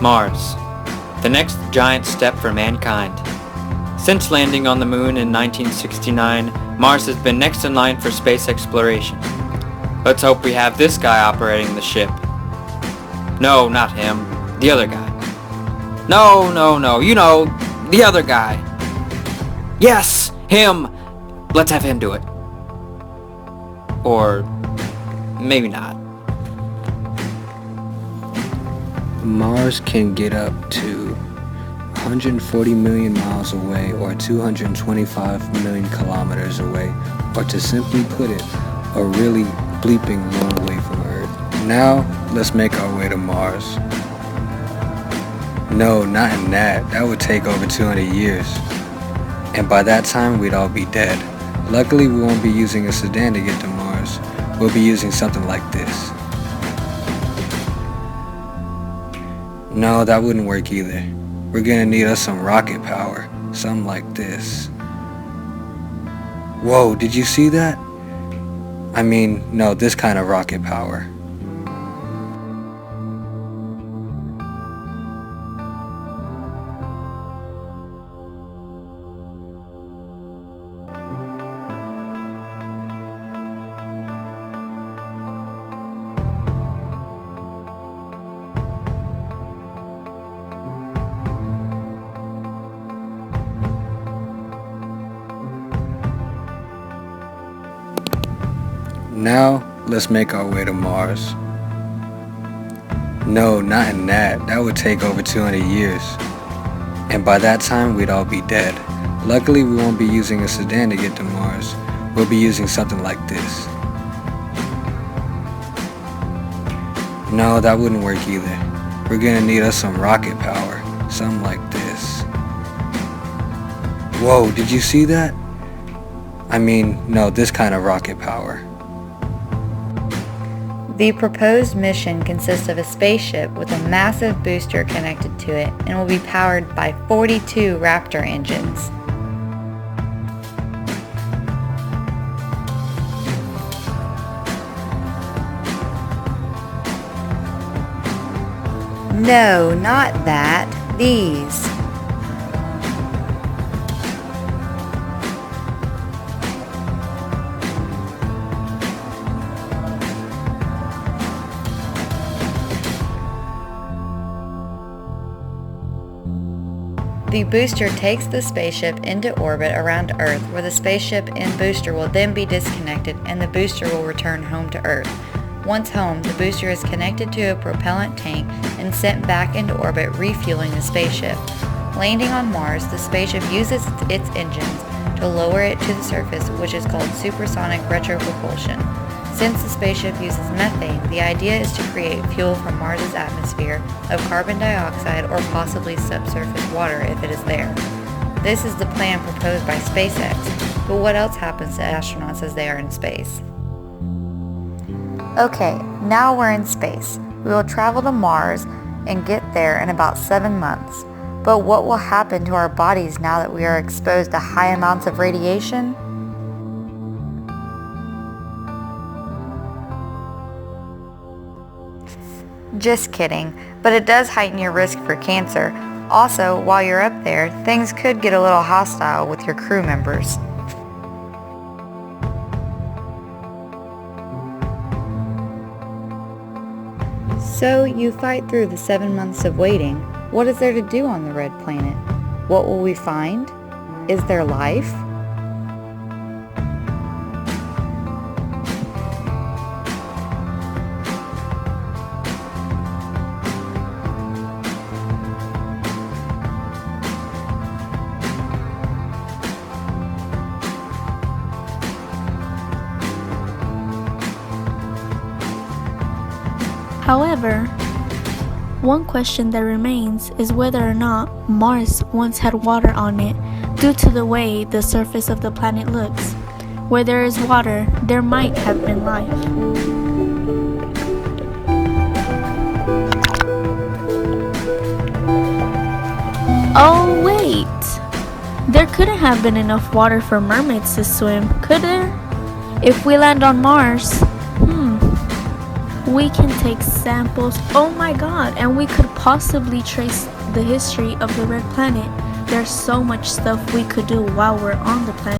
Mars, the next giant step for mankind. Since landing on the moon in 1969, Mars has been next in line for space exploration. Let's hope we have this guy operating the ship. No, not him. The other guy. No, you know, the other guy. Yes, him! Let's have him do it. Or maybe not. Mars can get up to 140 million miles away or 225 million kilometers away, or to simply put it, a really bleeping long way from Earth. Now, let's make our way to Mars. No, not in that. That would take over 200 years. And by that time, we'd all be dead. Luckily, we won't be using a sedan to get to Mars. We'll be using something like this. No, that wouldn't work either. We're gonna need us some rocket power. Something like this. Whoa, did you see that? I mean, no, this kind of rocket power. Now, let's make our way to Mars. No, not in that. That would take over 200 years. And by that time, we'd all be dead. Luckily, we won't be using a sedan to get to Mars. We'll be using something like this. No, that wouldn't work either. We're gonna need us some rocket power. Something like this. Whoa, did you see that? I mean, no, this kind of rocket power. The proposed mission consists of a spaceship with a massive booster connected to it and will be powered by 42 Raptor engines. No, not that. These. The booster takes the spaceship into orbit around Earth, where the spaceship and booster will then be disconnected and the booster will return home to Earth. Once home, the booster is connected to a propellant tank and sent back into orbit, refueling the spaceship. Landing on Mars, the spaceship uses its engines to lower it to the surface, which is called supersonic retropropulsion. Since the spaceship uses methane, the idea is to create fuel from Mars's atmosphere of carbon dioxide or possibly subsurface water if it is there. This is the plan proposed by SpaceX, but what else happens to astronauts as they are in space? Okay, now we're in space. We will travel to Mars and get there in about 7 months. But what will happen to our bodies now that we are exposed to high amounts of radiation? Just kidding, but it does heighten your risk for cancer. Also, while you're up there, things could get a little hostile with your crew members. So you fight through the 7 months of waiting. What is there to do on the red planet? What will we find? Is there life? However, one question that remains is whether or not Mars once had water on it due to the way the surface of the planet looks. Where there is water, there might have been life. Oh wait! There couldn't have been enough water for mermaids to swim, could there? If we land on Mars, we can take samples. Oh my god, and we could possibly trace the history of the red planet. There's so much stuff we could do while we're on the planet.